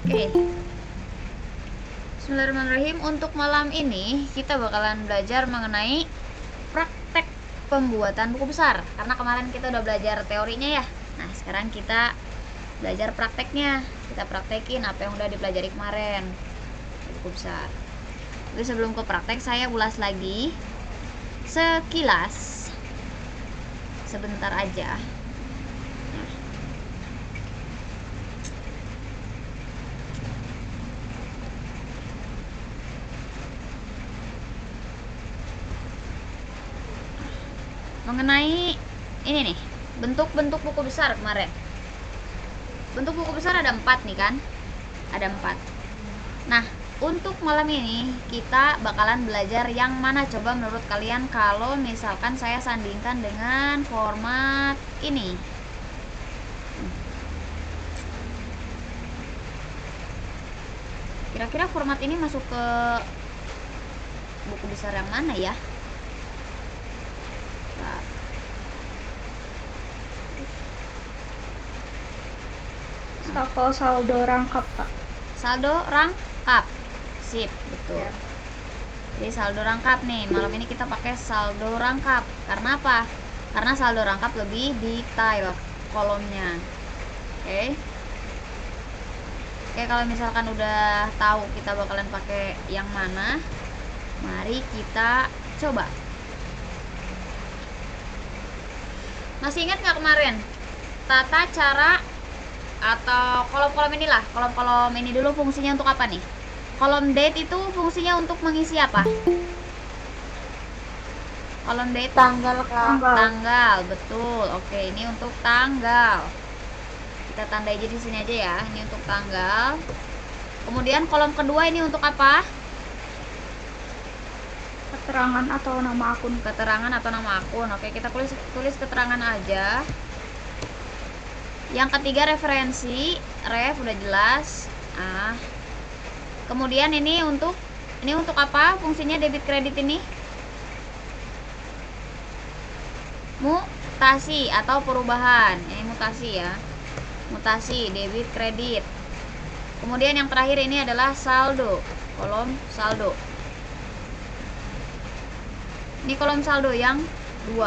Oke. Bismillahirrahmanirrahim. Untuk malam ini kita bakalan belajar mengenai praktek pembuatan buku besar. Karena kemarin kita udah belajar teorinya ya. Nah, sekarang kita belajar prakteknya. Kita praktekin apa yang udah dipelajari kemarin buku besar. Tapi sebelum ke praktek, saya ulas lagi sekilas sebentar aja. Mengenai ini nih, bentuk-bentuk buku besar kemarin. Bentuk buku besar ada 4 nih kan? Ada 4. Nah, untuk malam ini kita bakalan belajar yang mana coba menurut kalian kalau misalkan saya sandingkan dengan format ini. Kira-kira format ini masuk ke buku besar yang mana ya? Atau saldo rangkap, Pak. Saldo rangkap. Sip, betul. Ya. Jadi saldo rangkap nih. Malam ini kita pakai saldo rangkap. Karena apa? Karena saldo rangkap lebih detail kolomnya. Oke. Oke, kalau misalkan udah tahu kita bakalan pakai yang mana, mari kita coba. Masih ingat nggak kemarin? Tata cara atau kolom-kolom inilah, kolom-kolom ini dulu fungsinya untuk apa nih? Kolom date itu fungsinya untuk mengisi apa? Kolom date tanggal. Tanggal, betul. Oke, ini untuk tanggal. Kita tandai aja di sini aja ya. Ini untuk tanggal. Kemudian kolom kedua ini untuk apa? Keterangan atau nama akun. Keterangan atau nama akun. Oke, kita tulis keterangan aja. Yang ketiga referensi, ref udah jelas. Kemudian ini untuk apa? Fungsinya debit kredit ini? Mutasi atau perubahan. Ini mutasi ya. Mutasi debit kredit. Kemudian yang terakhir ini adalah saldo, kolom saldo. Ini kolom saldo yang 2.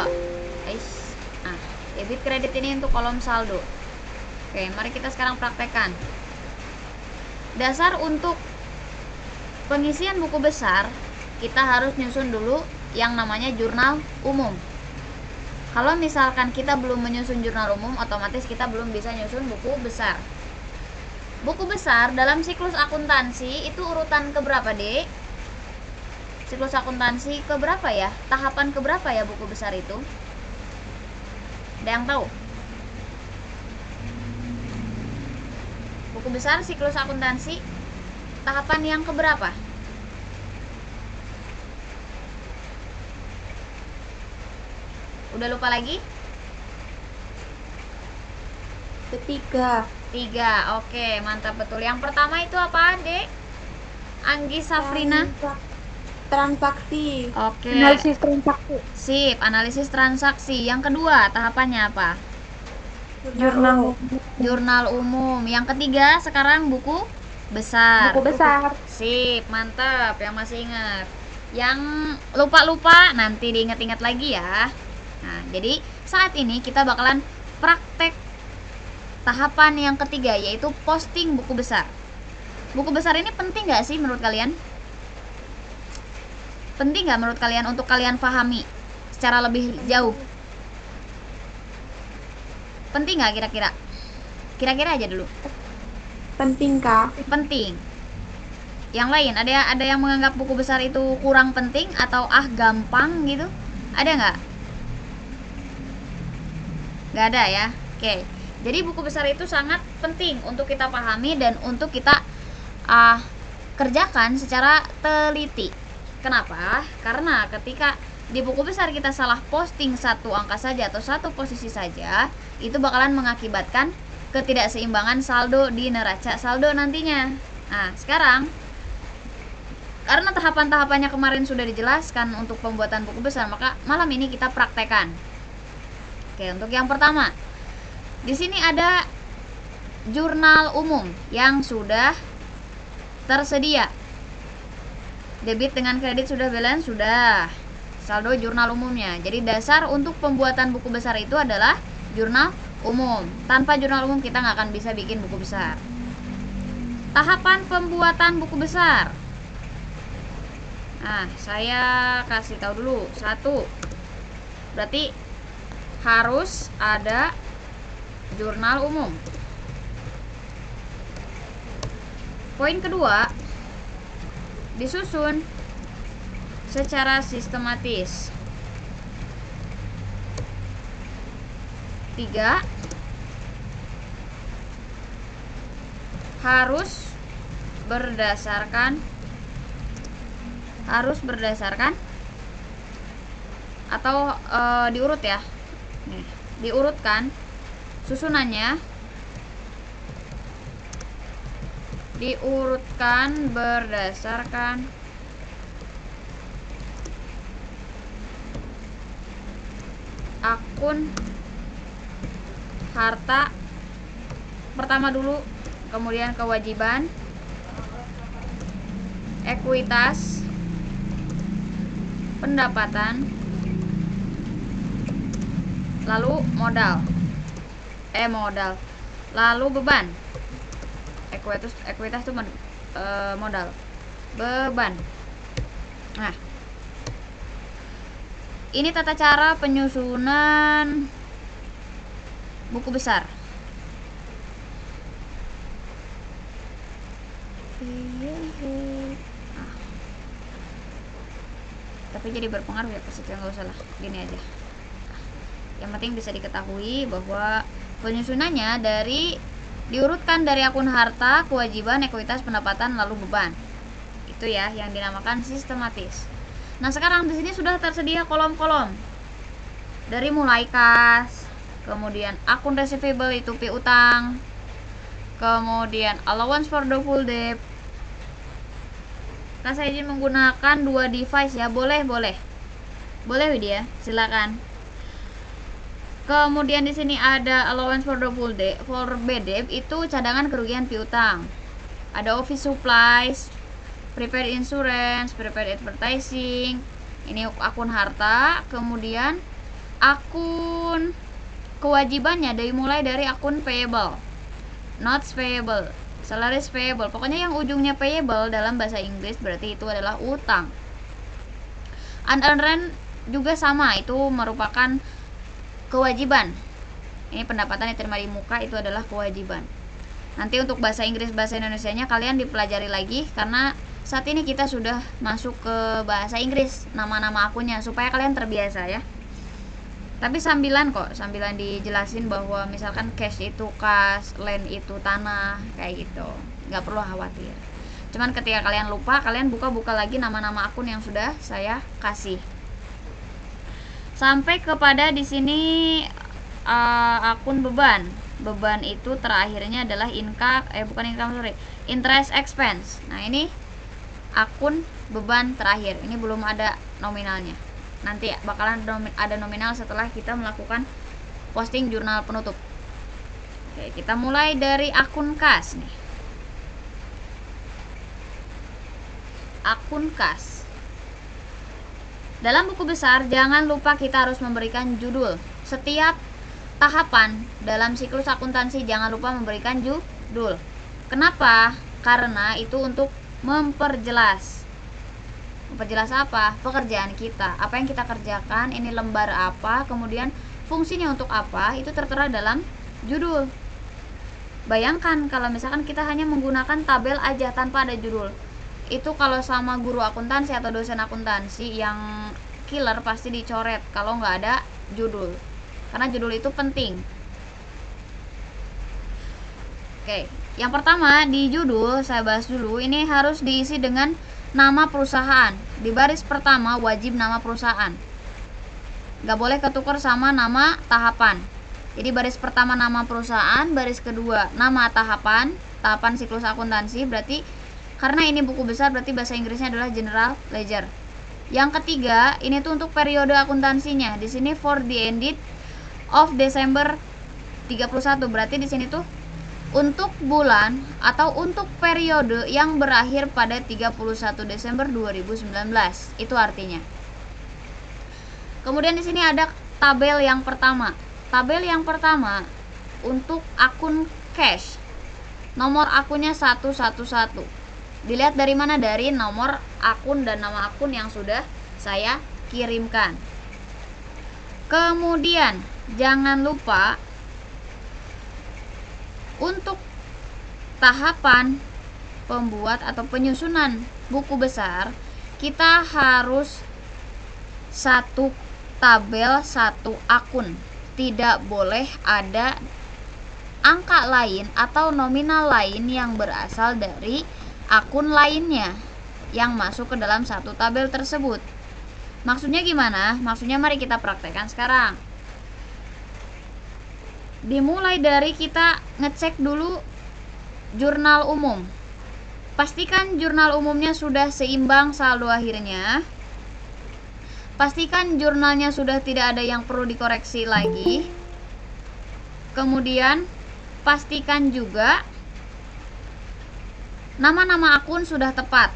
Debit kredit ini untuk kolom saldo. Oke, mari kita sekarang praktekkan. Dasar untuk pengisian buku besar, kita harus nyusun dulu yang namanya jurnal umum. Kalau misalkan kita belum menyusun jurnal umum, otomatis kita belum bisa nyusun buku besar. Buku besar dalam siklus akuntansi itu urutan keberapa, Dek? Siklus akuntansi keberapa ya? Tahapan keberapa ya buku besar itu? Ada yang tahu? Buku besar siklus akuntansi tahapan yang keberapa? Udah lupa lagi? Ketiga. 3. Oke, mantap betul. Yang pertama itu apa, Dek? Anggi Safrina? Transaksi. Oke. Analisis transaksi. Sip, analisis transaksi. Yang kedua, tahapannya apa? Jurnal umum. Yang ketiga, sekarang buku besar. Buku besar. Sip, mantap. Yang masih ingat. Yang lupa-lupa nanti diingat-ingat lagi ya. Nah, jadi saat ini kita bakalan praktek tahapan yang ketiga, yaitu posting buku besar. Buku besar ini penting gak sih menurut kalian? Penting gak menurut kalian untuk kalian pahami secara lebih jauh? Penting gak kira-kira? Kira-kira aja dulu. Penting, Kak. Penting. Yang lain, ada yang menganggap buku besar itu kurang penting atau gampang gitu? Ada nggak? Nggak ada ya. Oke. Jadi buku besar itu sangat penting untuk kita pahami dan untuk kita kerjakan secara teliti. Kenapa? Karena ketika di buku besar kita salah posting satu angka saja atau satu posisi saja, itu bakalan mengakibatkan ketidakseimbangan saldo di neraca saldo nantinya. Nah, sekarang karena tahapan-tahapannya kemarin sudah dijelaskan untuk pembuatan buku besar, maka malam ini kita praktekkan. Oke, untuk yang pertama, di sini ada jurnal umum yang sudah tersedia. Debit dengan kredit sudah balance, sudah. Saldo jurnal umumnya. Jadi dasar untuk pembuatan buku besar itu adalah jurnal umum. Tanpa jurnal umum kita nggak akan bisa bikin buku besar. Tahapan pembuatan buku besar. Nah, saya kasih tahu dulu. 1. Berarti harus ada jurnal umum. Poin kedua, disusun secara sistematis. 3. Harus berdasarkan atau diurut ya. Nih, diurutkan susunannya, diurutkan berdasarkan akun harta pertama dulu, kemudian kewajiban, ekuitas, pendapatan, lalu modal, lalu beban. Ekuitas itu modal, beban. Nah, ini tata cara penyusunan buku besar. Tapi jadi berpengaruh ya, pasti nggak usah lah, gini aja. Yang penting bisa diketahui bahwa penyusunannya diurutkan dari akun harta, kewajiban, ekuitas, pendapatan, lalu beban. Itu ya yang dinamakan sistematis. Nah, sekarang di sini sudah tersedia kolom-kolom. Dari mulai kas, kemudian akun receivable itu piutang, kemudian allowance for the full debt. Nah, saya izin menggunakan 2 device ya, boleh Widya, silakan. Kemudian di sini ada allowance for the full debt, for bad debt itu cadangan kerugian piutang. Ada office supplies, prepaid insurance, prepaid advertising. Ini akun harta. Kemudian akun kewajibannya dimulai dari akun payable, notes payable, salaries payable. Pokoknya yang ujungnya payable dalam bahasa Inggris berarti itu adalah utang. Unearned rent juga sama, itu merupakan kewajiban. Ini pendapatan yang diterima di muka, itu adalah kewajiban. Nanti untuk bahasa Inggris, bahasa Indonesianya kalian dipelajari lagi, karena saat ini kita sudah masuk ke bahasa Inggris, nama-nama akunnya, supaya kalian terbiasa ya. Tapi sambilan dijelasin bahwa misalkan cash itu kas, land itu tanah, kayak gitu. Nggak perlu khawatir. Cuman ketika kalian lupa, kalian buka-buka lagi nama-nama akun yang sudah saya kasih. Sampai kepada di sini akun beban. Beban itu terakhirnya adalah interest expense. Nah, ini akun beban terakhir. Ini belum ada nominalnya. Nanti bakalan ada nominal setelah kita melakukan posting jurnal penutup. Oke, kita mulai dari akun kas nih. Akun kas. Dalam buku besar, jangan lupa kita harus memberikan judul. Setiap tahapan dalam siklus akuntansi jangan lupa memberikan judul. Kenapa? Karena itu untuk memperjelas. Memperjelas apa? Pekerjaan kita. Apa yang kita kerjakan, ini lembar apa, kemudian fungsinya untuk apa, itu tertera dalam judul. Bayangkan kalau misalkan kita hanya menggunakan tabel aja tanpa ada judul. Itu kalau sama guru akuntansi atau dosen akuntansi yang killer pasti dicoret kalau nggak ada judul, karena judul itu penting. Oke, yang pertama di judul saya bahas dulu, ini harus diisi dengan nama perusahaan. Di baris pertama wajib nama perusahaan, nggak boleh ketukar sama nama tahapan. Jadi baris pertama nama perusahaan, baris kedua nama tahapan siklus akuntansi. Berarti karena ini buku besar, berarti bahasa Inggrisnya adalah general ledger. Yang ketiga, ini tuh untuk periode akuntansinya. Di sini for the ended of December 31. Berarti di sini tuh untuk bulan atau untuk periode yang berakhir pada 31 Desember 2019. Itu artinya. Kemudian di sini ada tabel yang pertama. Tabel yang pertama untuk akun cash. Nomor akunnya 111. Dilihat dari mana? Dari nomor akun dan nama akun yang sudah saya kirimkan. Kemudian jangan lupa untuk tahapan pembuat atau penyusunan buku besar, kita harus satu tabel, satu akun. Tidak boleh ada angka lain atau nominal lain yang berasal dari akun lainnya yang masuk ke dalam satu tabel tersebut. Maksudnya gimana? Maksudnya mari kita praktekkan sekarang. Dimulai dari kita ngecek dulu jurnal umum. Pastikan jurnal umumnya sudah seimbang saldo akhirnya. Pastikan jurnalnya sudah tidak ada yang perlu dikoreksi lagi. Kemudian pastikan juga nama-nama akun sudah tepat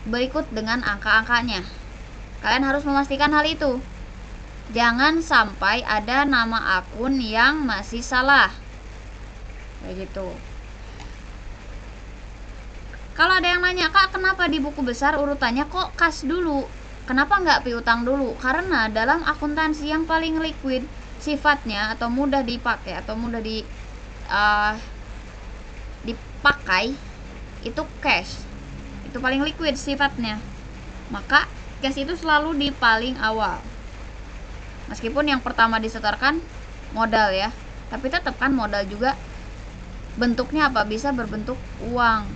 berikut dengan angka-angkanya. Kalian harus memastikan hal itu. Jangan sampai ada nama akun yang masih salah. Kayak gitu. Kalau ada yang nanya, Kak, kenapa di buku besar urutannya kok kas dulu? Kenapa nggak piutang dulu? Karena dalam akuntansi yang paling liquid sifatnya atau mudah dipakai atau mudah dipakai itu cash. Itu paling liquid sifatnya. Maka cash itu selalu di paling awal. Meskipun yang pertama disetorkan modal ya, tapi tetap kan modal juga bentuknya apa? Bisa berbentuk uang,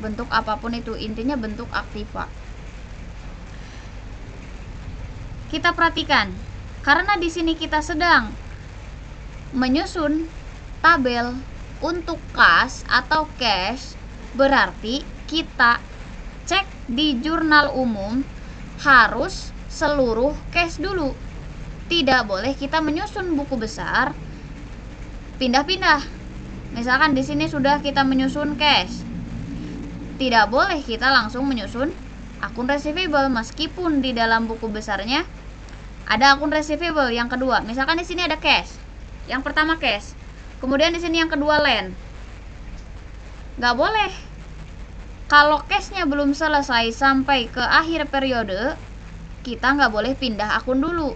bentuk apapun itu, intinya bentuk aktiva. Kita perhatikan, karena di sini kita sedang menyusun tabel untuk kas atau cash, berarti kita cek di jurnal umum harus seluruh cash dulu. Tidak boleh kita menyusun buku besar pindah-pindah. Misalkan di sini sudah kita menyusun cash, tidak boleh kita langsung menyusun akun receivable meskipun di dalam buku besarnya ada akun receivable yang kedua. Misalkan di sini ada cash. Yang pertama cash. Kemudian di sini yang kedua land. Nggak boleh. Kalau cashnya belum selesai sampai ke akhir periode, kita nggak boleh pindah akun dulu.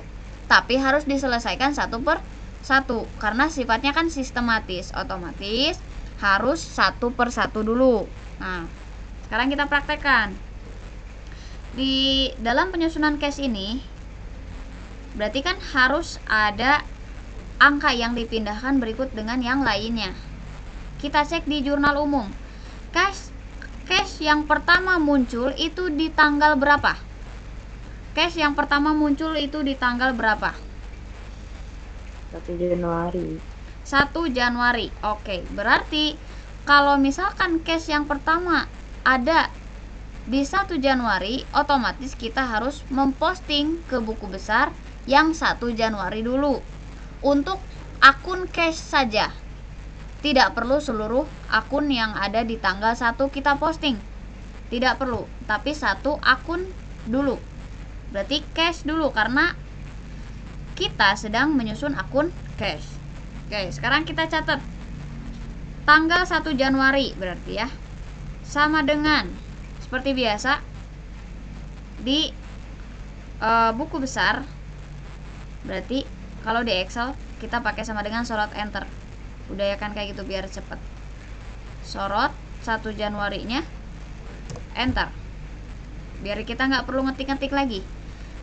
Tapi harus diselesaikan satu per satu karena sifatnya kan sistematis, otomatis harus satu per satu dulu. Nah, sekarang kita praktekkan di dalam penyusunan cash ini. Berarti kan harus ada angka yang dipindahkan berikut dengan yang lainnya. Kita cek di jurnal umum. Cash yang pertama muncul itu di tanggal berapa? Cash yang pertama muncul itu di tanggal berapa? 1 Januari. 1 Januari. Oke, berarti kalau misalkan cash yang pertama ada di 1 Januari, otomatis kita harus memposting ke buku besar yang 1 Januari dulu. Untuk akun cash saja. Tidak perlu seluruh akun yang ada di tanggal 1 kita posting. Tidak perlu, tapi satu akun dulu. Berarti cash dulu karena kita sedang menyusun akun cash. Oke, sekarang kita catat tanggal 1 Januari berarti ya. Sama dengan seperti biasa di buku besar. Berarti kalau di Excel kita pakai sama dengan sorot enter. Udah ya kan kayak gitu biar cepet. Sorot 1 Januarinya enter. Biar kita nggak perlu ngetik-ngetik lagi.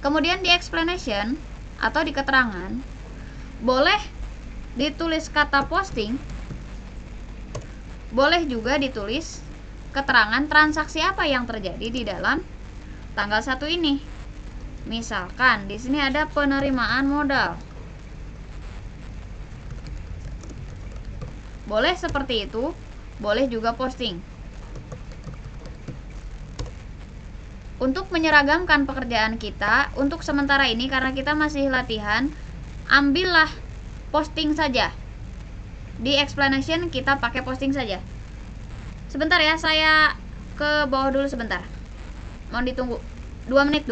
Kemudian di explanation atau di keterangan boleh ditulis kata posting, boleh juga ditulis keterangan transaksi apa yang terjadi di dalam tanggal 1 ini. Misalkan di sini ada penerimaan modal. Boleh seperti itu, boleh juga posting. Untuk menyeragamkan pekerjaan kita, untuk sementara ini karena kita masih latihan, ambillah posting saja. Di explanation kita pakai posting saja. Sebentar ya, saya ke bawah dulu sebentar. Mohon ditunggu 2 menit.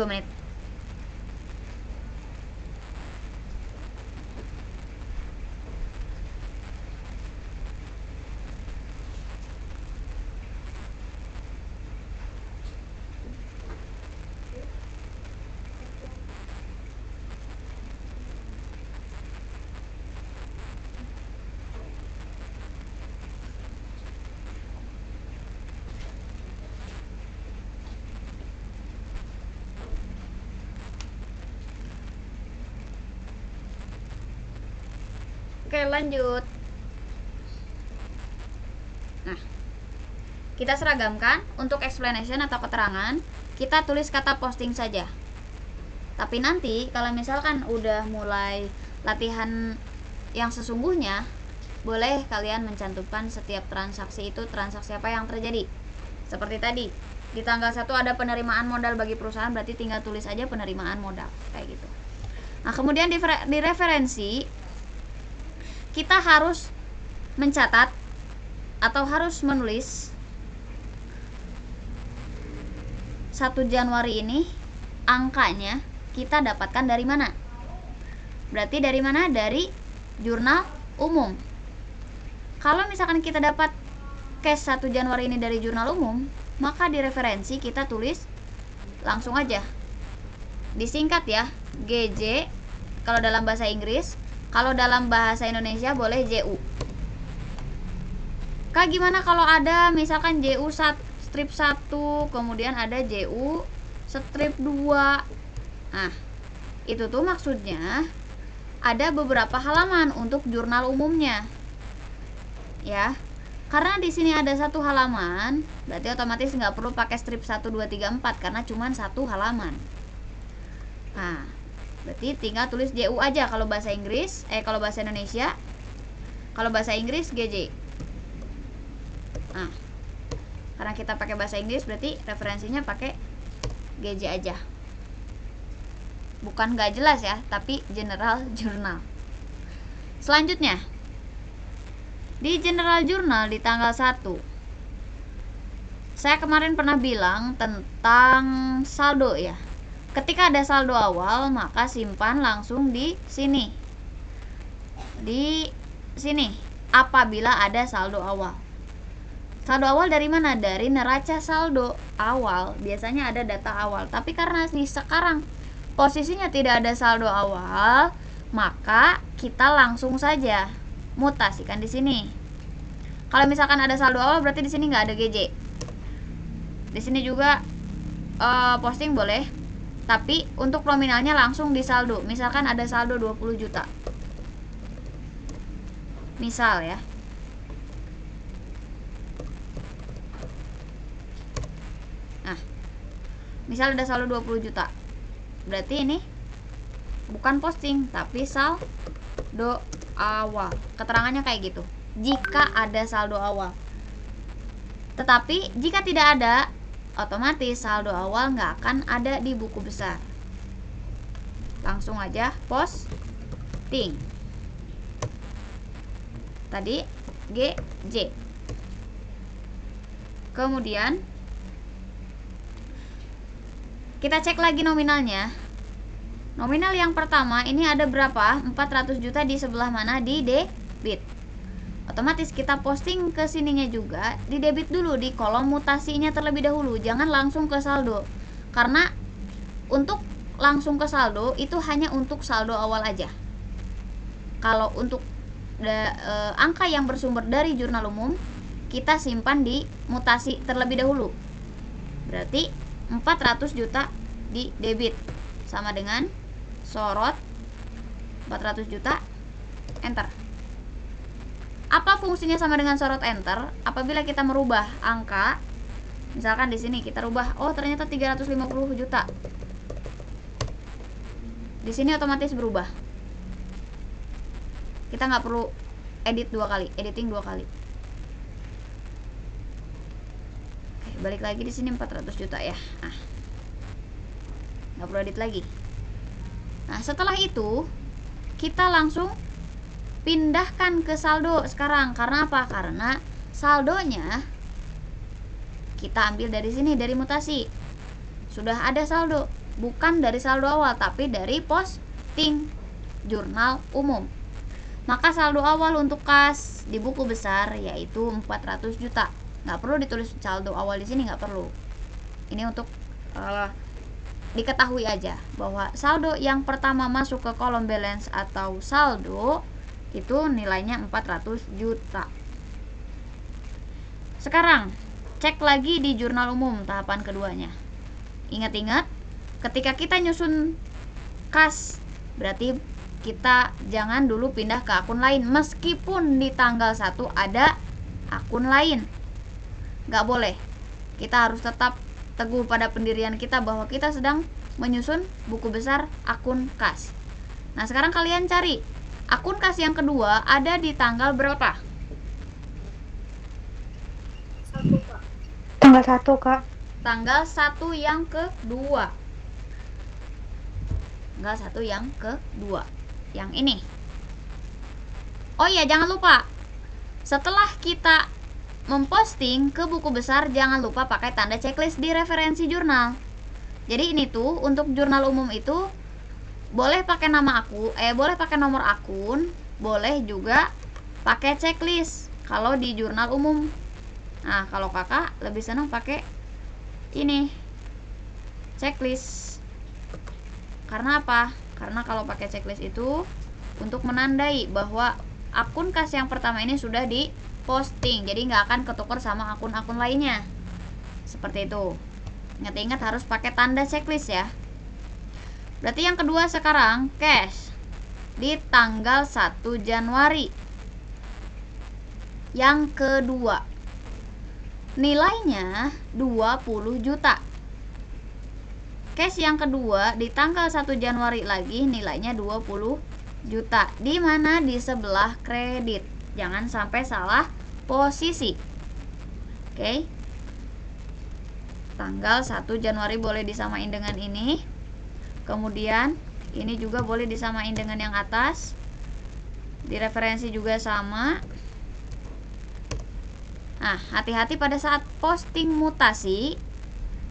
Oke, lanjut. Nah, kita seragamkan. Untuk explanation atau keterangan, kita tulis kata posting saja. Tapi nanti kalau misalkan udah mulai latihan yang sesungguhnya, boleh kalian mencantumkan setiap transaksi itu transaksi apa yang terjadi. Seperti tadi, di tanggal 1 ada penerimaan modal bagi perusahaan, berarti tinggal tulis aja penerimaan modal, kayak gitu. Nah, kemudian di referensi kita harus mencatat atau harus menulis 1 Januari ini angkanya kita dapatkan dari mana. Berarti dari mana? Dari jurnal umum. Kalau misalkan kita dapat cash 1 Januari ini dari jurnal umum, maka di referensi kita tulis langsung aja, disingkat ya, GJ kalau dalam bahasa Inggris. Kalau dalam bahasa Indonesia boleh JU. Kak, gimana kalau ada misalkan JU strip 1, kemudian ada JU strip 2. Nah, itu tuh maksudnya ada beberapa halaman untuk jurnal umumnya. Ya. Karena di sini ada 1 halaman, berarti otomatis nggak perlu pakai strip 1, 2, 3, 4 karena cuma 1 halaman. Nah, berarti tinggal tulis JU aja kalau bahasa Inggris, kalau bahasa Indonesia. Kalau bahasa Inggris GJ. Nah, karena kita pakai bahasa Inggris berarti referensinya pakai GJ aja. Bukan nggak jelas ya, tapi general journal. Selanjutnya, di general journal di tanggal 1, saya kemarin pernah bilang tentang saldo ya. Ketika ada saldo awal, maka simpan langsung di sini. Di sini, apabila ada saldo awal. Saldo awal dari mana? Dari neraca saldo awal. Biasanya ada data awal. Tapi karena nih sekarang posisinya tidak ada saldo awal, maka kita langsung saja mutasikan di sini. Kalau misalkan ada saldo awal, berarti di sini nggak ada GJ. Di sini juga posting boleh. Tapi untuk nominalnya langsung di saldo. Misalkan ada saldo 20 juta. Misal ya. Nah, misal ada saldo 20 juta. Berarti ini bukan posting, tapi saldo awal. Keterangannya kayak gitu. Jika ada saldo awal. Tetapi jika tidak ada, otomatis saldo awal nggak akan ada di buku besar. Langsung aja posting. Tadi GJ. Kemudian kita cek lagi nominalnya. Nominal yang pertama ini ada berapa? 400 juta di sebelah mana? Di debit. Otomatis kita posting ke sininya juga di debit dulu, di kolom mutasinya terlebih dahulu, jangan langsung ke saldo. Karena untuk langsung ke saldo itu hanya untuk saldo awal aja. Kalau untuk angka yang bersumber dari jurnal umum, kita simpan di mutasi terlebih dahulu. Berarti 400 juta di debit sama dengan sorot 400 juta, enter. Apa fungsinya sama dengan sorot enter? Apabila kita merubah angka, misalkan di sini kita rubah, oh ternyata 350 juta. Di sini otomatis berubah. Kita nggak perlu edit 2 kali, editing 2 kali. Oke, balik lagi di sini 400 juta ya. Nah, nggak perlu edit lagi. Nah, setelah itu kita langsung pindahkan ke saldo sekarang. Karena apa? Karena saldonya kita ambil dari sini, dari mutasi. Sudah ada saldo, bukan dari saldo awal, tapi dari posting jurnal umum. Maka saldo awal untuk kas di buku besar yaitu 400 juta. Nggak perlu ditulis saldo awal di sini, nggak perlu. Ini untuk diketahui aja bahwa saldo yang pertama masuk ke kolom balance atau saldo itu nilainya 400 juta. Sekarang cek lagi di jurnal umum tahapan keduanya. Ingat-ingat, ketika kita nyusun kas, berarti kita jangan dulu pindah ke akun lain. Meskipun di tanggal 1 ada akun lain, nggak boleh. Kita harus tetap teguh pada pendirian kita bahwa kita sedang menyusun buku besar akun kas. Nah, sekarang kalian cari akun kas yang kedua ada di tanggal berapa? Tanggal 1, Kak. Tanggal 1 yang kedua. Tanggal 1 yang kedua. Yang ini. Oh iya, jangan lupa. Setelah kita memposting ke buku besar, jangan lupa pakai tanda checklist di referensi jurnal. Jadi ini tuh untuk jurnal umum itu boleh pakai nama boleh pakai nomor akun, boleh juga pakai checklist kalau di jurnal umum. Nah, kalau kakak lebih senang pakai ini, checklist. Karena apa? Karena kalau pakai checklist itu untuk menandai bahwa akun kas yang pertama ini sudah diposting, jadi nggak akan ketukar sama akun-akun lainnya. Seperti itu. Ingat-ingat harus pakai tanda checklist ya. Berarti yang kedua sekarang cash di tanggal 1 Januari. Yang kedua nilainya 20 juta. Cash yang kedua di tanggal 1 Januari lagi nilainya 20 juta. Di mana? Di sebelah kredit. Jangan sampai salah posisi. Oke. Tanggal 1 Januari boleh disamain dengan ini. Kemudian ini juga boleh disamain dengan yang atas. Di referensi juga sama. Nah, hati-hati pada saat posting mutasi,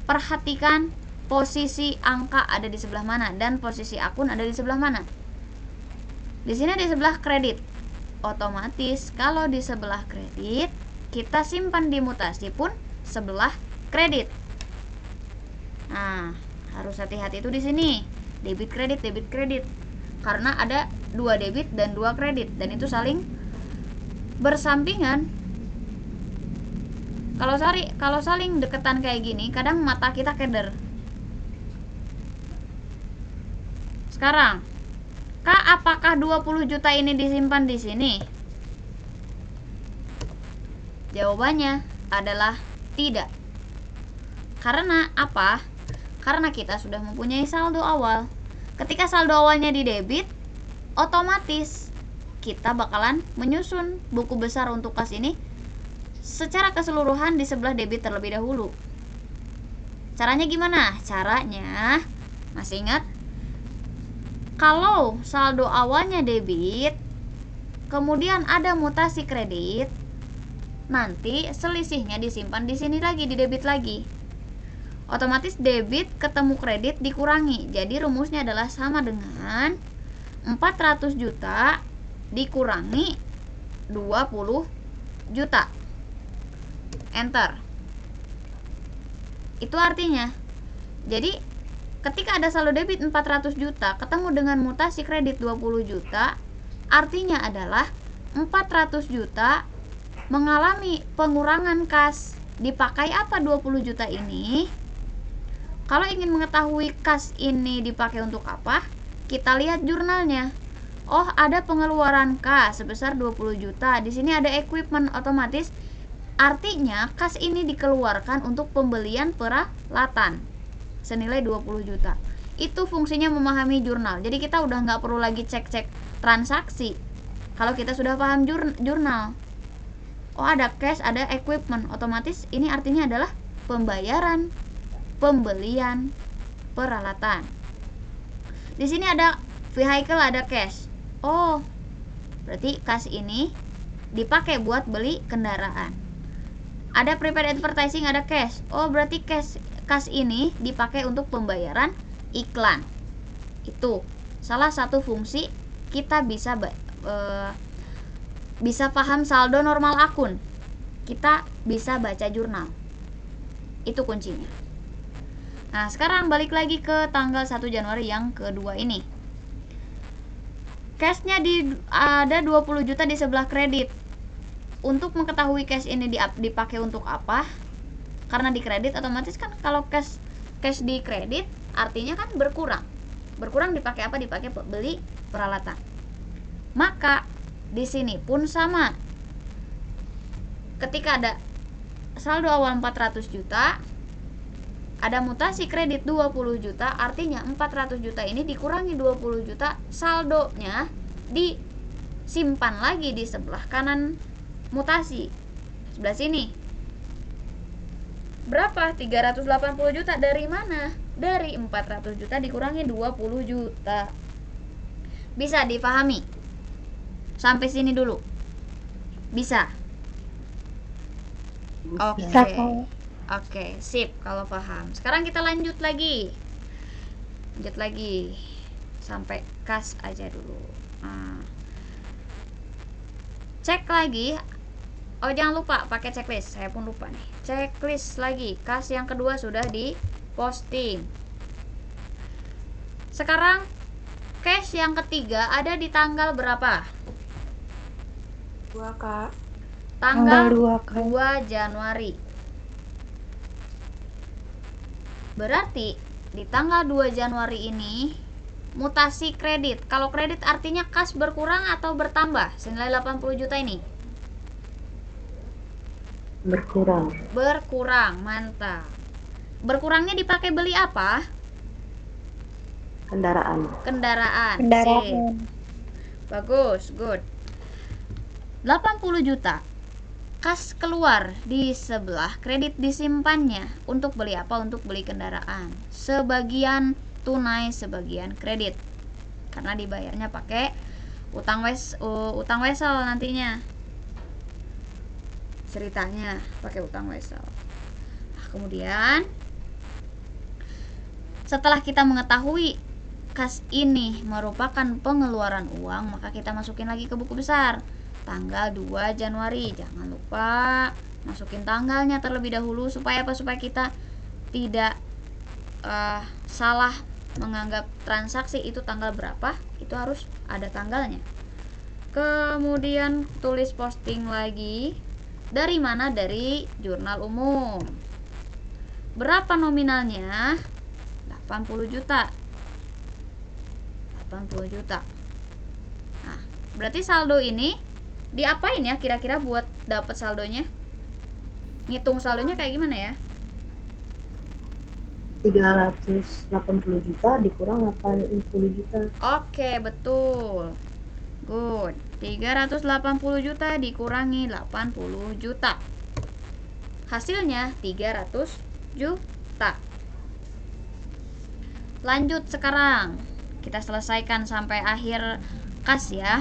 perhatikan posisi angka ada di sebelah mana dan posisi akun ada di sebelah mana. Di sini di sebelah kredit. Otomatis kalau di sebelah kredit, kita simpan di mutasi pun sebelah kredit. Nah, harus hati-hati itu di sini. Debit kredit. Karena ada 2 debit dan 2 kredit dan itu saling bersampingan. Kalau saling deketan kayak gini, kadang mata kita keder. Sekarang, Kak, apakah 20 juta ini disimpan di sini? Jawabannya adalah tidak. Karena apa? Karena kita sudah mempunyai saldo awal. Ketika saldo awalnya di debit, otomatis kita bakalan menyusun buku besar untuk kas ini secara keseluruhan di sebelah debit terlebih dahulu. Caranya gimana? Caranya, masih ingat? Kalau saldo awalnya debit, kemudian ada mutasi kredit, nanti selisihnya disimpan di sini lagi, di debit lagi. Otomatis debit ketemu kredit dikurangi. Jadi rumusnya adalah sama dengan 400 juta dikurangi 20 juta. Enter. Itu artinya, jadi ketika ada saldo debit 400 juta ketemu dengan mutasi kredit 20 juta, artinya adalah 400 juta mengalami pengurangan kas. Dipakai apa 20 juta ini? Kalau ingin mengetahui kas ini dipakai untuk apa, kita lihat jurnalnya. Oh, ada pengeluaran kas sebesar 20 juta. Di sini ada equipment, otomatis artinya kas ini dikeluarkan untuk pembelian peralatan senilai 20 juta. Itu fungsinya memahami jurnal. Jadi kita udah nggak perlu lagi cek-cek transaksi kalau kita sudah paham jurnal. Oh, ada cash, ada equipment, otomatis ini artinya adalah pembayaran pembelian peralatan. Di sini ada vehicle, ada cash. Oh, Berarti kas ini dipakai buat beli kendaraan. Ada prepaid advertising, ada cash. Oh, berarti kas ini dipakai untuk pembayaran iklan. Itu salah satu fungsi kita bisa paham saldo normal akun. Kita bisa baca jurnal. Itu kuncinya. Nah, sekarang balik lagi ke tanggal 1 Januari yang kedua ini. Cashnya ada 20 juta di sebelah kredit. Untuk mengetahui cash ini dipakai untuk apa? Karena di kredit otomatis kan kalau cash di kredit artinya kan berkurang. Berkurang dipakai apa? Dipakai beli peralatan. Maka di sini pun sama. Ketika ada saldo awal 400 juta, ada mutasi kredit 20 juta, artinya 400 juta ini dikurangi 20 juta, saldonya disimpan lagi di sebelah kanan mutasi. Sebelah sini. Berapa? 380 juta. Dari mana? Dari 400 juta dikurangi 20 juta. Bisa dipahami? Sampai sini dulu. Bisa? Oke. Oke, sip kalau paham. Sekarang kita lanjut lagi. Sampai kas aja dulu. Cek lagi. Oh, jangan lupa pakai checklist. Saya pun lupa nih. Checklist lagi. Kas yang kedua sudah diposting. Sekarang cash yang ketiga ada di tanggal berapa? 2, Kak. Tanggal 2 Januari. Berarti di tanggal 2 Januari ini mutasi kredit. Kalau kredit artinya kas berkurang atau bertambah senilai 80 juta ini? Berkurang, mantap. Berkurangnya dipakai beli apa? Kendaraan. Sip. Bagus, good. 80 juta kas keluar di sebelah, kredit disimpannya untuk beli apa? Untuk beli kendaraan. Sebagian tunai, sebagian kredit. Karena dibayarnya pakai utang wesel nantinya. Ceritanya pakai utang wesel. Nah, kemudian setelah kita mengetahui kas ini merupakan pengeluaran uang, maka kita masukin lagi ke buku besar. Tanggal 2 Januari. Jangan lupa masukin tanggalnya terlebih dahulu supaya apa? Supaya kita tidak salah menganggap transaksi itu tanggal berapa, itu harus ada tanggalnya. Kemudian tulis posting lagi. Dari mana? Dari jurnal umum. Berapa nominalnya? 80 juta. Nah, berarti saldo ini diapain ya kira-kira buat dapat saldonya? Ngitung saldonya kayak gimana ya? 380 juta dikurang 80 juta. Oke, betul. Good. 380 juta dikurangi 80 juta. Hasilnya 300 juta. Lanjut sekarang. Kita selesaikan sampai akhir kas ya.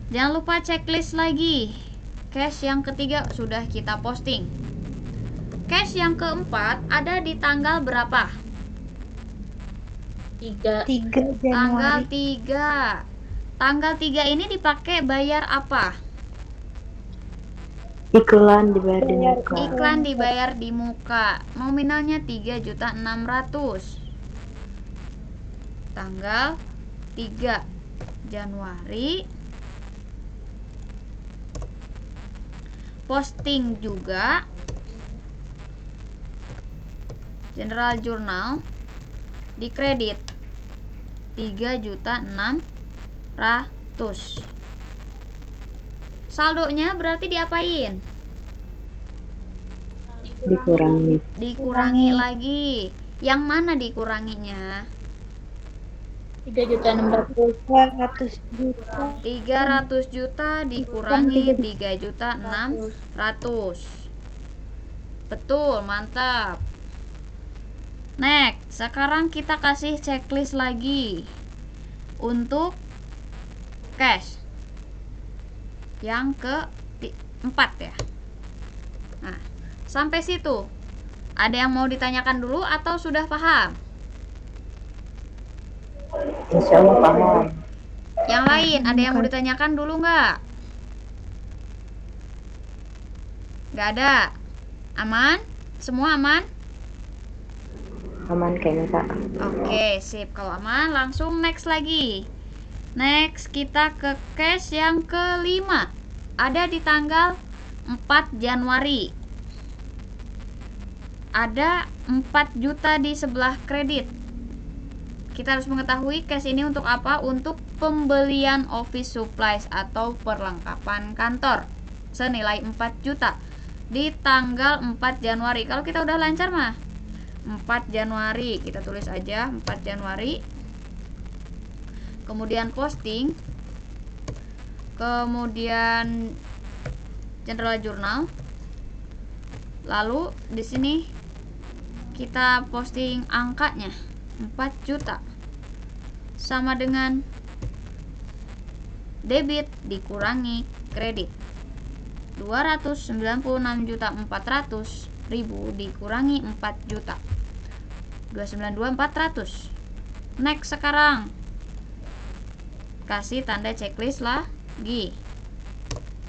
Jangan lupa checklist lagi. Cash yang ketiga sudah kita posting. Cash yang keempat ada di tanggal berapa? 3 Tanggal Januari. 3. Tanggal 3 ini dipakai bayar apa? Iklan dibayar di muka. Iklan dibayar di muka. Nominalnya 3.600.000. Tanggal 3 Januari. Posting juga. General Journal di kredit 3.600.000. Saldonya berarti diapain? Dikurangi lagi. Yang mana dikuranginya? 300 juta. 300 juta dikurangi 3.600.000. Betul, mantap. Next, sekarang kita kasih checklist lagi untuk cash yang keempat ya. Nah, sampai situ ada yang mau ditanyakan dulu atau sudah paham? Insya Allah paham. Yang lain ada yang mau ditanyakan dulu nggak? Nggak ada. Aman? Semua aman? Aman kayaknya Kak. Oke, sip. Kalau aman, langsung next lagi. Next, kita ke case yang kelima. Ada di tanggal 4 Januari. Ada 4 juta di sebelah kredit. Kita harus mengetahui case ini untuk apa? Untuk pembelian office supplies atau perlengkapan kantor senilai 4 juta di tanggal 4 Januari. Kalau kita udah lancar mah 4 Januari, kita tulis aja 4 Januari. Kemudian posting, kemudian General Journal. Lalu di sini kita posting angkanya 4 juta sama dengan debit dikurangi kredit 296.400.000 dikurangi 4 juta 292.400. Next sekarang kasih tanda checklist lagi.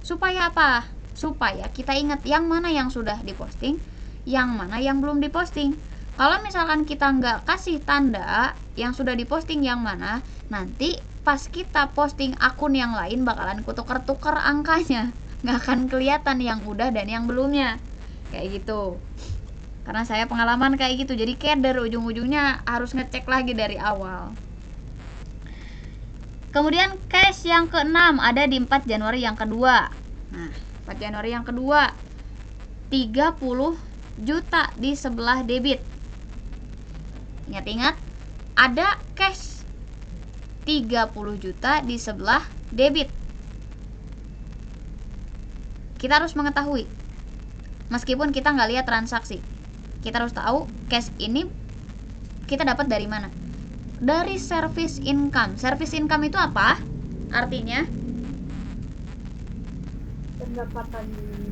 Supaya apa? Supaya kita ingat yang mana yang sudah diposting, yang mana yang belum diposting. Kalau misalkan kita nggak kasih tanda yang sudah diposting yang mana, nanti pas kita posting akun yang lain bakalan kutuker-tuker angkanya, nggak akan kelihatan yang udah dan yang belumnya, kayak gitu. Karena saya pengalaman kayak gitu, jadi keder, ujung-ujungnya harus ngecek lagi dari awal. Kemudian case yang ke-6 ada di 4 Januari yang kedua. Nah, 4 Januari yang kedua 30 juta di sebelah debit. Ingat-ingat, ada cash 30 juta di sebelah debit. Kita harus mengetahui, meskipun kita nggak lihat transaksi, kita harus tahu cash ini kita dapat dari mana. Dari service income. Service income itu apa? Artinya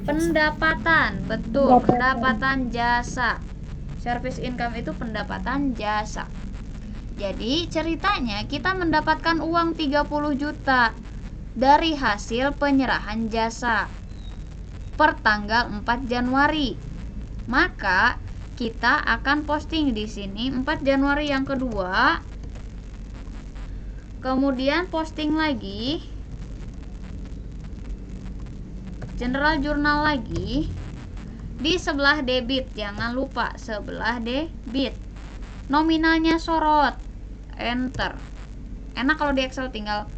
pendapatan. Betul, pendapatan jasa. Service income itu pendapatan jasa. Jadi ceritanya kita mendapatkan uang 30 juta dari hasil penyerahan jasa per tanggal 4 Januari. Maka kita akan posting di sini 4 Januari yang kedua. Kemudian posting lagi General Journal lagi di sebelah debit. Jangan lupa sebelah debit. Nominalnya sorot, enter. Enak kalau di Excel tinggal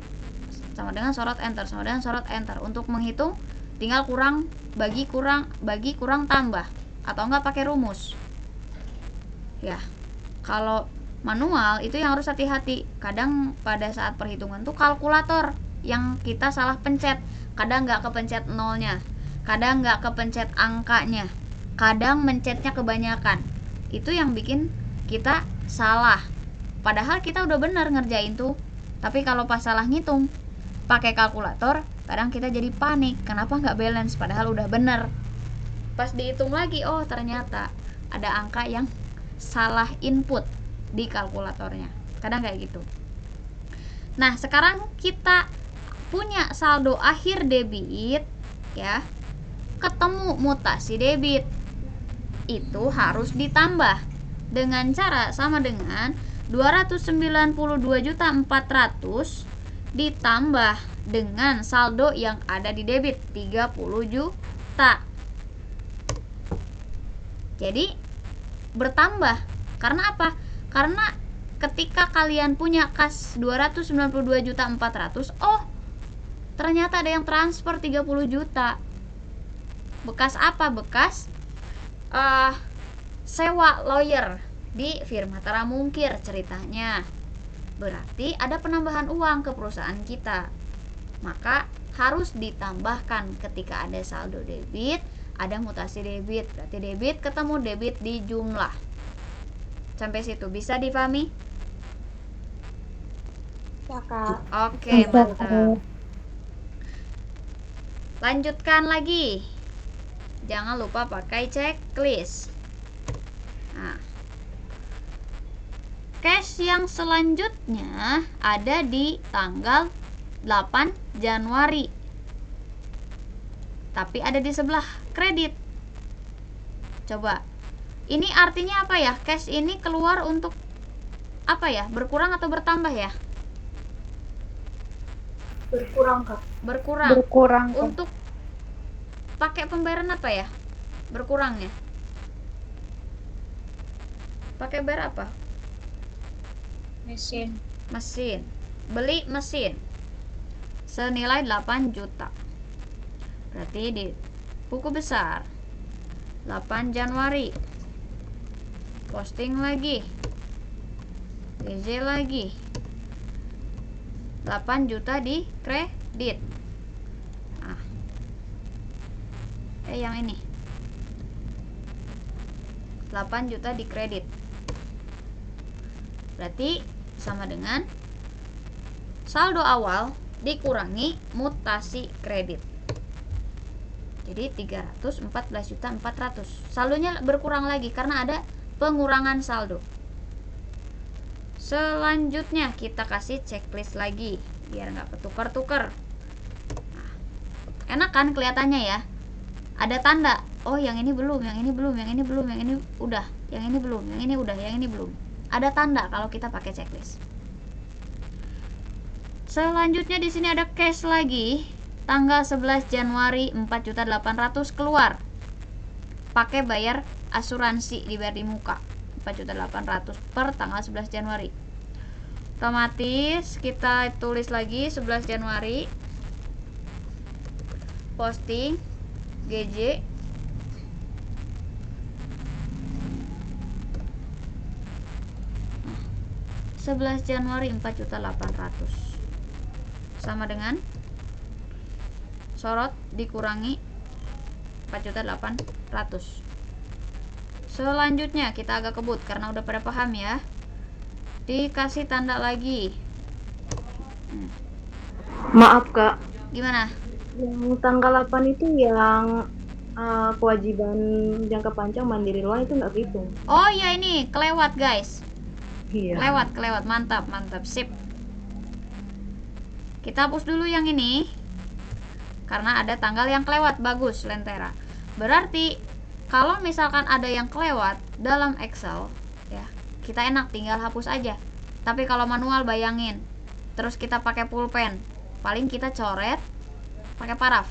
sama dengan sorot enter, sama dengan sorot enter. Untuk menghitung tinggal bagi kurang tambah, atau enggak pakai rumus. Ya, kalau manual itu yang harus hati-hati. Kadang pada saat perhitungan tuh kalkulator yang kita salah pencet. Kadang nggak kepencet nolnya, kadang nggak kepencet angkanya, kadang mencetnya kebanyakan. Itu yang bikin kita salah. Padahal kita udah benar ngerjain tuh, tapi kalau pas salah ngitung pakai kalkulator, kadang kita jadi panik. Kenapa nggak balance? Padahal udah bener. Pas dihitung lagi, oh ternyata ada angka yang salah input di kalkulatornya. Kadang kayak gitu. Nah, sekarang kita punya saldo akhir debit ya, ketemu mutasi debit, itu harus ditambah dengan cara sama dengan 292.400.000 ditambah dengan saldo yang ada di debit 30 juta. Jadi bertambah. Karena apa? Karena ketika kalian punya kas 292.400.000, oh ternyata ada yang transfer 30 juta. Bekas apa? Bekas sewa lawyer di firma Tara Mungkir ceritanya. Berarti ada penambahan uang ke perusahaan kita. Maka harus ditambahkan ketika ada saldo debit, ada mutasi debit. Berarti debit ketemu debit di jumlah. Sampai situ bisa dipahami? Ya, Kak. Oke, mantap. Lanjutkan lagi. Jangan lupa pakai checklist. Nah, cash yang selanjutnya ada di tanggal 8 Januari. Tapi ada di sebelah kredit. Coba. Ini artinya apa ya? Cash ini keluar untuk apa ya? Berkurang atau bertambah ya? Berkurang, Kak. Berkurang. Berkurang, Kak. Untuk pakai pembayaran apa ya? Berkurangnya. Pakai bayar apa? Mesin. Mesin. Beli mesin. Senilai 8 juta. Berarti di buku besar 8 Januari. Posting lagi. DZ lagi. 8 juta di kredit. Nah. Yang ini. 8 juta di kredit. Berarti sama dengan saldo awal dikurangi mutasi kredit. Jadi 314.400. Saldonya berkurang lagi karena ada pengurangan saldo. Selanjutnya kita kasih checklist lagi biar nggak ketukar-tukar. Nah, enak kan kelihatannya ya? Ada tanda. Oh, yang ini belum, yang ini belum, yang ini belum, yang ini udah, yang ini belum, yang ini udah, yang ini belum. Ada tanda kalau kita pakai checklist. Selanjutnya di sini ada cash lagi. Tanggal 11 Januari 4.800.000 keluar. Pakai bayar asuransi, dibayar di muka. 4.800.000 per tanggal 11 Januari. Otomatis kita tulis lagi 11 Januari. Posting GJ. Nah, 11 Januari 4.800.000 sama dengan sorot dikurangi 4.800.000. Selanjutnya kita agak kebut karena udah pada paham ya. Dikasih tanda lagi. Maaf, Kak. Gimana? Yang tanggal 8 itu yang kewajiban jangka panjang mandiri loan itu nggak gitu. Oh ya, ini kelewat guys. Iya. Kelewat. Mantap. Sip. Kita hapus dulu yang ini karena ada tanggal yang kelewat. Bagus, Lentera. Berarti kalau misalkan ada yang kelewat dalam Excel ya, kita enak tinggal hapus aja. Tapi kalau manual bayangin, terus kita pakai pulpen, paling kita coret pakai paraf.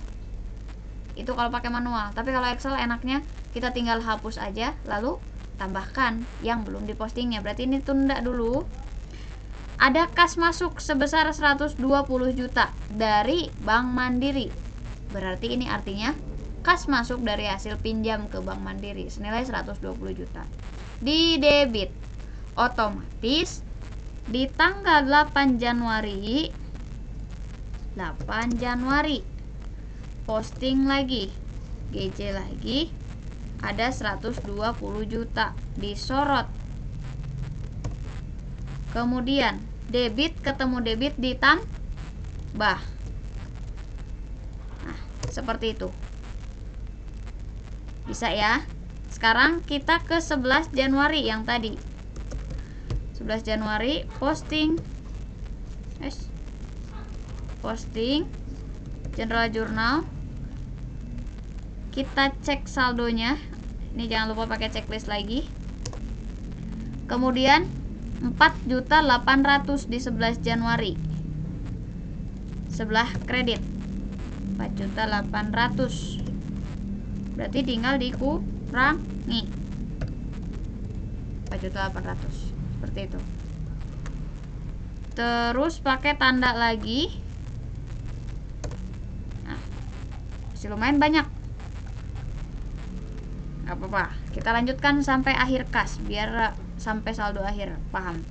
Itu kalau pakai manual. Tapi kalau Excel enaknya kita tinggal hapus aja lalu tambahkan yang belum dipostingnya. Berarti ini tunda dulu. Ada kas masuk sebesar 120 juta dari Bank Mandiri. Berarti ini artinya kas masuk dari hasil pinjam ke Bank Mandiri senilai 120 juta. Di debit otomatis di tanggal 8 Januari posting lagi GJ lagi ada 120 juta disorot. Kemudian debit ketemu debit ditambah. Nah, seperti itu. Bisa ya. Sekarang kita ke 11 Januari yang tadi. 11 Januari posting General Journal. Kita cek saldonya. Ini jangan lupa pakai checklist lagi. Kemudian 4.800.000 di 11 Januari. Sebelah kredit 4.800.000. Berarti tinggal dikurangi 4.800.000. Seperti itu. Terus pakai tanda lagi. Nah, masih lumayan banyak. Gak apa-apa, kita lanjutkan sampai akhir kas biar sampai saldo akhir, paham.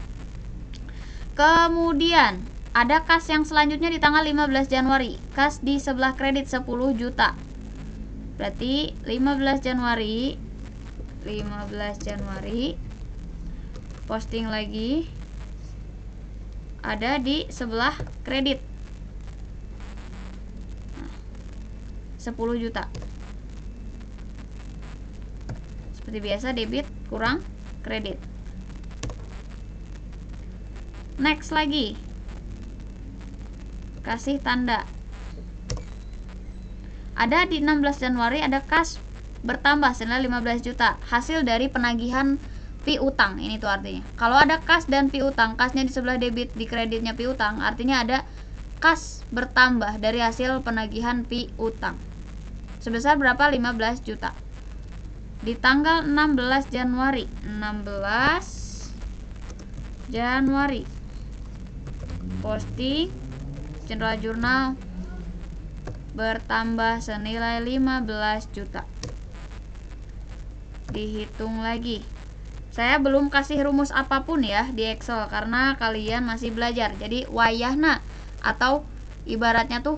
Kemudian ada kas yang selanjutnya di tanggal 15 Januari. Kas di sebelah kredit 10 juta. Berarti 15 Januari posting lagi ada di sebelah kredit. 10 juta. Seperti biasa, debit kurang kredit. Next lagi, kasih tanda. Ada di 16 Januari ada kas bertambah senilai 15 juta hasil dari penagihan piutang. Ini tuh artinya. Kalau ada kas dan piutang, kasnya di sebelah debit, di kreditnya piutang, artinya ada kas bertambah dari hasil penagihan piutang. Sebesar berapa? 15 juta. Di tanggal 16 Januari. 16 Januari. Posting General Journal bertambah senilai 15 juta. Dihitung lagi. Saya belum kasih rumus apapun ya di Excel karena kalian masih belajar. Jadi wayahna atau ibaratnya tuh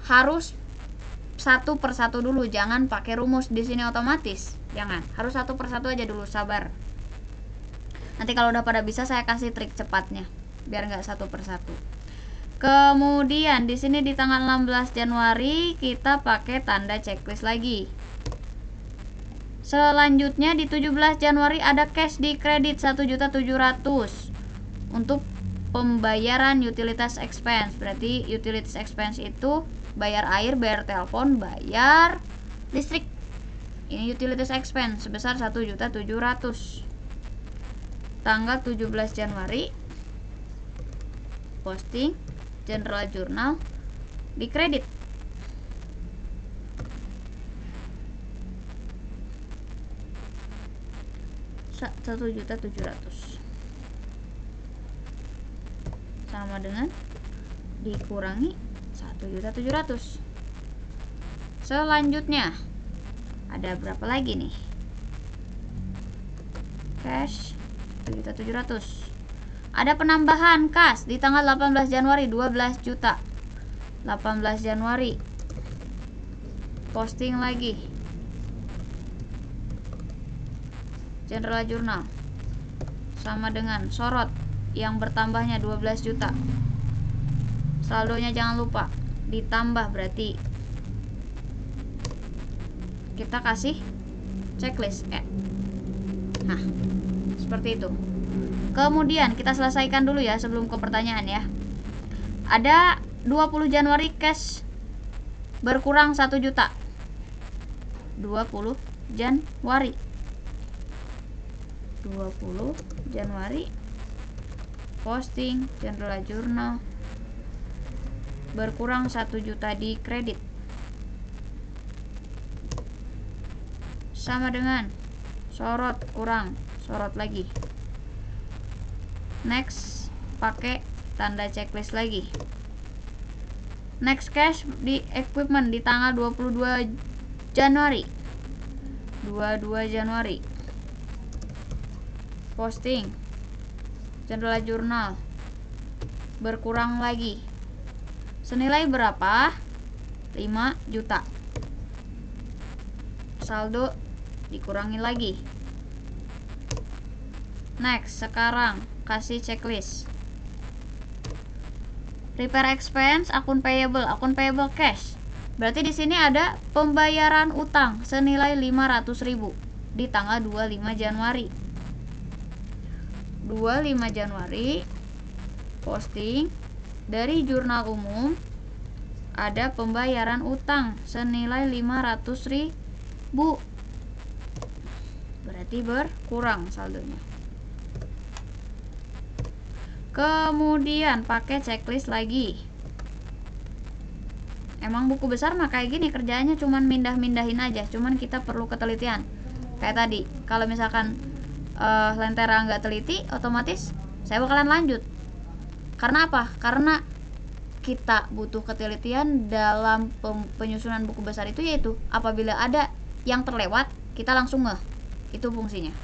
harus satu persatu dulu, jangan pakai rumus di sini otomatis. Jangan, harus satu persatu aja dulu, sabar. Nanti kalau udah pada bisa saya kasih trik cepatnya biar nggak satu persatu. Kemudian di sini di tanggal 16 Januari kita pakai tanda checklist lagi. Selanjutnya di 17 Januari ada cash di kredit 1.700.000 untuk pembayaran utilitas expense. Berarti utilitas expense itu bayar air, bayar telepon, bayar listrik. Ini utilitas expense sebesar 1.700.000. Tanggal 17 Januari posting General Journal di kredit. Rp1.700.000 sama dengan dikurangi 1.700.000. Selanjutnya ada berapa lagi nih? Cash 1.700.000. Ada penambahan kas di tanggal 18 Januari 12 juta. 18 Januari posting lagi General Journal sama dengan sorot yang bertambahnya 12 juta. Saldonya jangan lupa ditambah, berarti kita kasih checklist nah seperti itu. Kemudian kita selesaikan dulu ya sebelum ke pertanyaan ya. Ada 20 Januari cash berkurang 1 juta. 20 Januari. 20 Januari posting General Journal berkurang 1 juta di kredit. Sama dengan sorot kurang, sorot lagi. Next pakai tanda checklist lagi. Next cash di equipment di tanggal 22 Januari. 22 Januari posting General Journal berkurang lagi. Senilai berapa? 5 juta. Saldo dikurangi lagi. Next, sekarang kasih checklist. Repair expense, akun payable cash. Berarti di sini ada pembayaran utang senilai 500.000 di tanggal 25 Januari. 25 Januari posting dari jurnal umum ada pembayaran utang senilai 500.000. Berarti berkurang saldonya. Kemudian pakai checklist lagi. Emang buku besar mah kayak gini kerjaannya, cuman mindah-mindahin aja, cuman kita perlu ketelitian. Kayak tadi, kalau misalkan Lentera nggak teliti, otomatis saya bakalan lanjut. Karena apa? Karena kita butuh ketelitian dalam penyusunan buku besar itu, yaitu apabila ada yang terlewat, kita langsung ngeh. Itu fungsinya.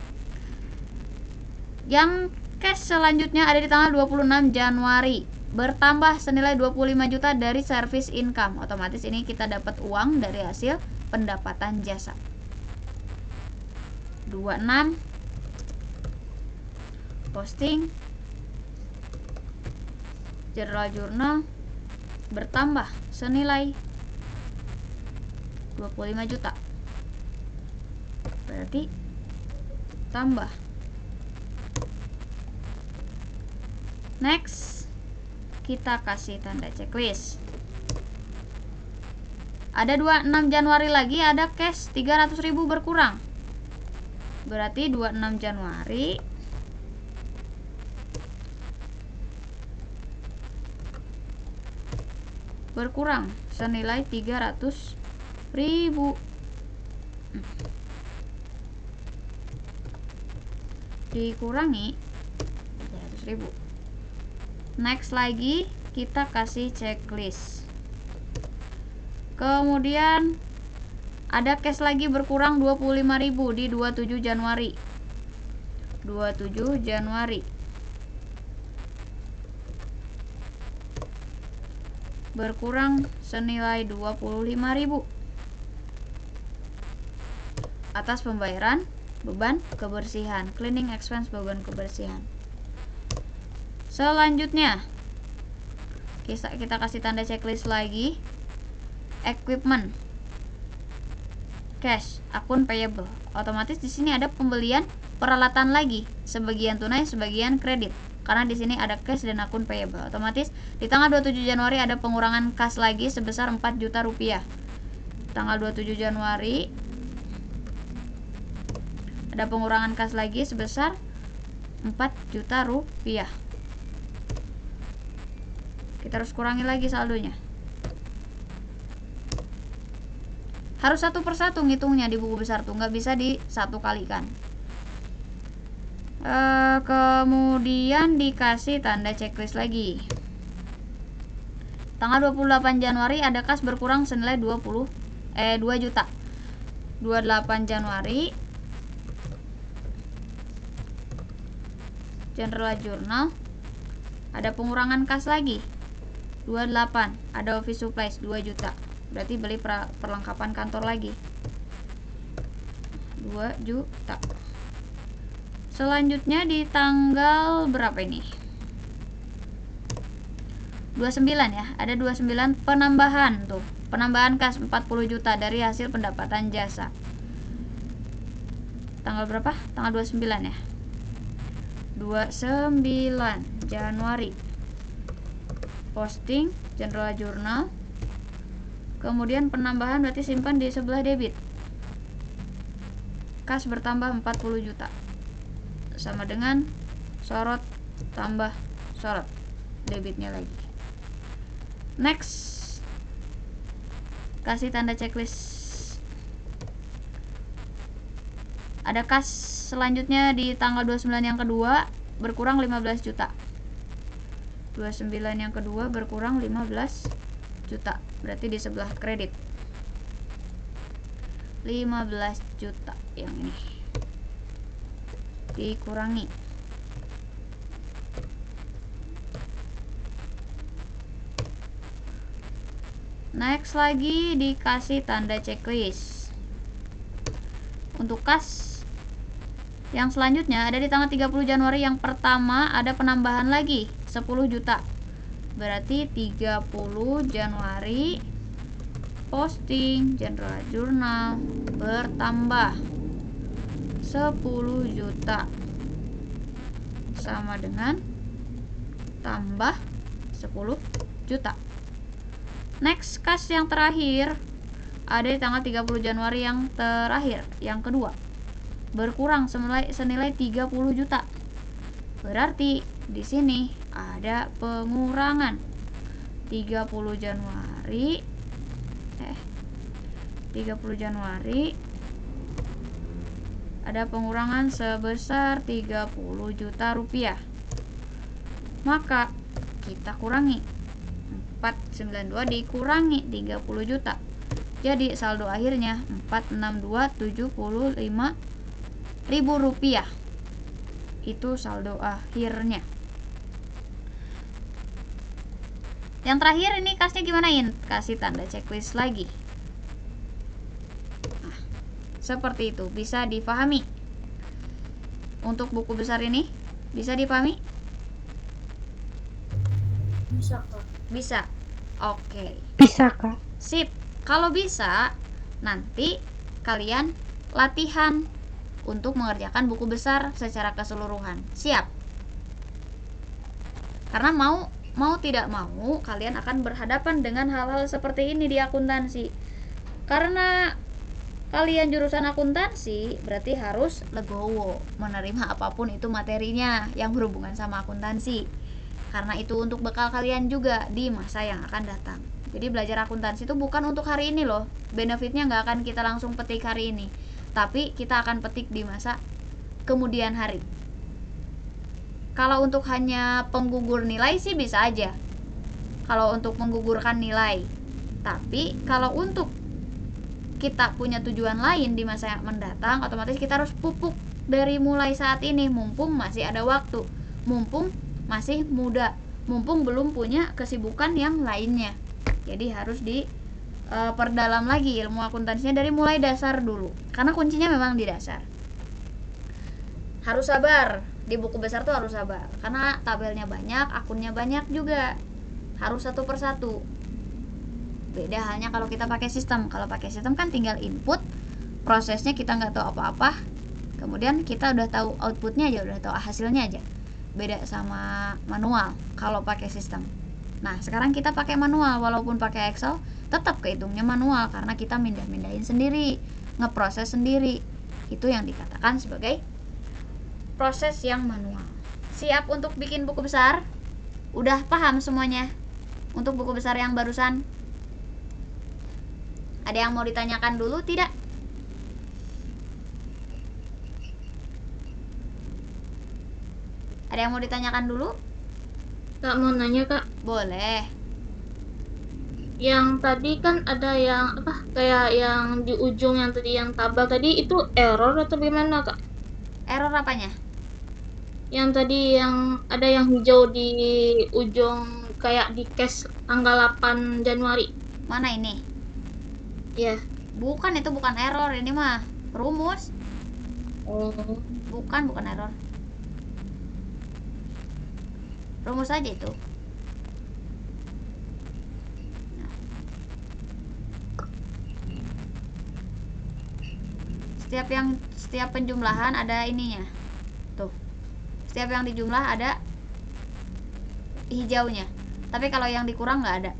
Yang cash selanjutnya ada di tanggal 26 Januari. Bertambah senilai 25 juta dari service income. Otomatis ini kita dapat uang dari hasil pendapatan jasa. 26 posting General Journal bertambah senilai 25 juta. Berarti tambah. Next, kita kasih tanda checklist. Ada 26 Januari lagi, ada cash 300.000 berkurang. Berarti 26 Januari berkurang senilai 300.000. Dikurangi 300.000. Next lagi kita kasih checklist. Kemudian ada cash lagi berkurang 25.000 di 27 Januari. 27 Januari berkurang senilai 25.000 atas pembayaran beban kebersihan, cleaning expense beban kebersihan. Selanjutnya kita kasih tanda checklist lagi. Equipment, cash, akun payable. Otomatis di sini ada pembelian peralatan lagi, sebagian tunai, sebagian kredit. Karena di sini ada cash dan akun payable. Otomatis di tanggal 27 Januari ada pengurangan kas lagi sebesar 4 juta rupiah. Tanggal 27 Januari ada pengurangan kas lagi sebesar 4 juta rupiah. Kita harus kurangi lagi saldonya. Harus satu persatu ngitungnya di buku besar tuh, nggak bisa di satu kalikan. Kemudian dikasih tanda checklist lagi. Tanggal 28 Januari ada kas berkurang senilai 2 juta. 28 Januari General Journal ada pengurangan kas lagi 28. Ada office supplies 2 juta. Berarti beli perlengkapan kantor lagi 2 juta. Selanjutnya di tanggal berapa ini? 29 ya. Ada 29 penambahan tuh. Penambahan kas 40 juta dari hasil pendapatan jasa. Tanggal berapa? Tanggal 29 ya. 29 Januari. Posting General Journal. Kemudian penambahan berarti simpan di sebelah debit. Kas bertambah 40 juta. Sama dengan sorot tambah sorot. Debitnya lagi. Next. Kasih tanda checklist. Ada kas selanjutnya di tanggal 29 yang kedua berkurang 15 juta. 29 yang kedua berkurang 15 juta. Berarti di sebelah kredit 15 juta yang ini dikurangi. Next lagi dikasih tanda checklist. Untuk kas yang selanjutnya ada di tanggal 30 Januari yang pertama ada penambahan lagi 10 juta. Berarti 30 Januari posting General Journal bertambah 10 juta sama dengan tambah 10 juta. Next kas yang terakhir ada di tanggal 30 Januari yang terakhir, yang kedua berkurang senilai 30 juta. Berarti di sini ada pengurangan 30 Januari ada pengurangan sebesar 30 juta rupiah. Maka kita kurangi 492 dikurangi 30 juta. Jadi saldo akhirnya 462.75.000 rupiah. Itu saldo akhirnya. Yang terakhir ini kasnya gimanain? Kasih tanda checklist lagi. Nah, seperti itu, bisa dipahami. Untuk buku besar ini bisa dipahami? Bisa, Kak. Bisa. Oke. Bisa, Kak. Sip. Kalau bisa, nanti kalian latihan untuk mengerjakan buku besar secara keseluruhan. Siap? Karena mau tidak mau kalian akan berhadapan dengan hal-hal seperti ini di akuntansi. Karena kalian jurusan akuntansi, berarti harus legowo menerima apapun itu materinya yang berhubungan sama akuntansi. Karena itu untuk bekal kalian juga di masa yang akan datang. Jadi belajar akuntansi itu bukan untuk hari ini loh. Benefitnya nggak akan kita langsung petik hari ini, tapi kita akan petik di masa kemudian hari. Kalau untuk hanya penggugur nilai sih bisa aja, kalau untuk menggugurkan nilai. Tapi kalau untuk kita punya tujuan lain di masa yang mendatang, otomatis kita harus pupuk dari mulai saat ini, mumpung masih ada waktu, mumpung masih muda, mumpung belum punya kesibukan yang lainnya. Jadi harus diperdalam lagi ilmu akuntansinya dari mulai dasar dulu, karena kuncinya memang di dasar. Harus sabar, di buku besar tuh harus sabar, karena tabelnya banyak, akunnya banyak juga, harus satu persatu. Beda halnya kalau kita pakai sistem. Kalau pakai sistem kan tinggal input, prosesnya kita nggak tahu apa-apa, kemudian kita udah tahu outputnya aja, udah tahu hasilnya aja. Beda sama manual kalau pakai sistem. Nah sekarang kita pakai manual, walaupun pakai Excel tetap kehitungnya manual, karena kita mindahin sendiri, ngeproses sendiri. Itu yang dikatakan sebagai proses yang manual. Siap untuk bikin buku besar? Udah paham semuanya untuk buku besar yang barusan? Ada yang mau ditanyakan dulu tidak? Ada yang mau ditanyakan dulu? Kak, mau nanya, Kak. Boleh. Yang tadi kan ada yang apa? Kayak yang di ujung yang tadi yang tabel tadi itu error atau gimana, Kak? Error apanya? Yang tadi yang ada yang hijau di ujung kayak di case tanggal 8 Januari. Mana ini? Ya. Bukan, itu bukan error, ini mah rumus. Oh. Bukan error. Rumus aja itu. Nah. Setiap penjumlahan ada ininya. Tuh. Setiap yang dijumlah ada hijaunya. Tapi kalau yang dikurang nggak ada.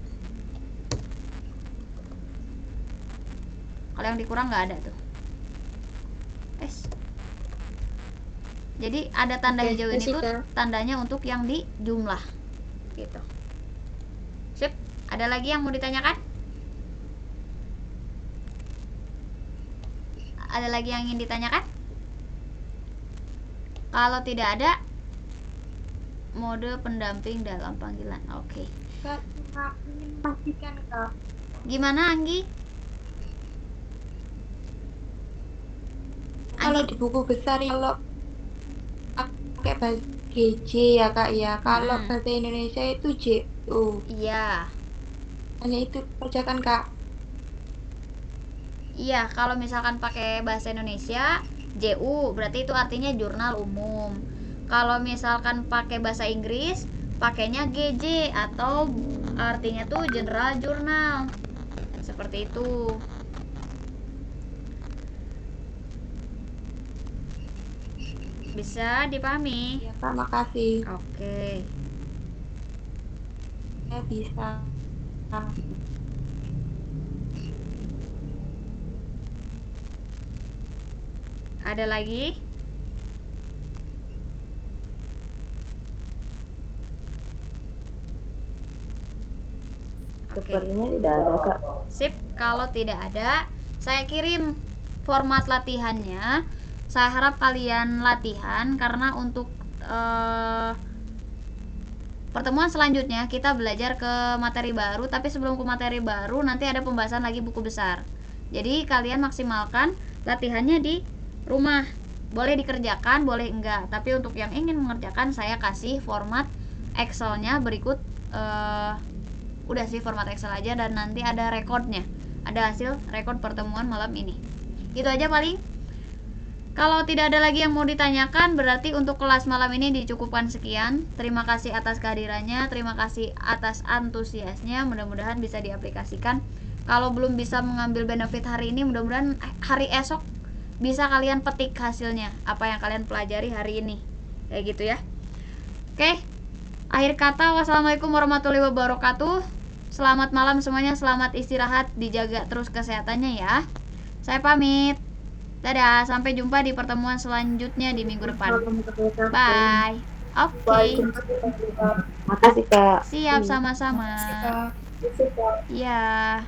Kalau yang dikurang nggak ada tuh. Jadi ada tanda hijau ini tuh tandanya untuk yang dijumlah. Gitu. Sip. Ada lagi yang mau ditanyakan? Ada lagi yang ingin ditanyakan? Kalau tidak ada, mode pendamping dalam panggilan. Oke. Kak, ingin memastikan, Kak. Gimana, Anggi? Kalau di buku besar kalau pakai bahasa GJ ya, Kak ya. Kalau bahasa Indonesia itu JU. Iya. Hanya itu kerjakan, Kak. Iya, kalau misalkan pakai bahasa Indonesia JU, berarti itu artinya jurnal umum. Kalau misalkan pakai bahasa Inggris, pakainya GJ atau artinya tuh general journal. Seperti itu. Bisa dipahami? Ya, Kak, makasih. Oke. Saya bisa. Ada lagi? Sepertinya tidak ada, Kak. Sip, kalau tidak ada, saya kirim format latihannya. Saya harap kalian latihan, karena untuk pertemuan selanjutnya kita belajar ke materi baru, tapi sebelum ke materi baru nanti ada pembahasan lagi buku besar. Jadi kalian maksimalkan latihannya di rumah. Boleh dikerjakan, boleh enggak. Tapi untuk yang ingin mengerjakan, saya kasih format Excelnya berikut. Udah sih, format Excel aja, dan nanti ada rekodnya. Ada hasil rekod pertemuan malam ini. Gitu aja paling. Kalau tidak ada lagi yang mau ditanyakan, berarti untuk kelas malam ini dicukupkan sekian. Terima kasih atas kehadirannya, terima kasih atas antusiasnya. Mudah-mudahan bisa diaplikasikan. Kalau belum bisa mengambil benefit hari ini, mudah-mudahan hari esok bisa kalian petik hasilnya, apa yang kalian pelajari hari ini. Kayak gitu ya. Oke. Akhir kata, wassalamualaikum warahmatullahi wabarakatuh. Selamat malam semuanya, selamat istirahat, dijaga terus kesehatannya ya. Saya pamit. Dadah, sampai jumpa di pertemuan selanjutnya di minggu depan. Bye. Oke. Makasih Kak. Siap, sama-sama. Kak. Ya.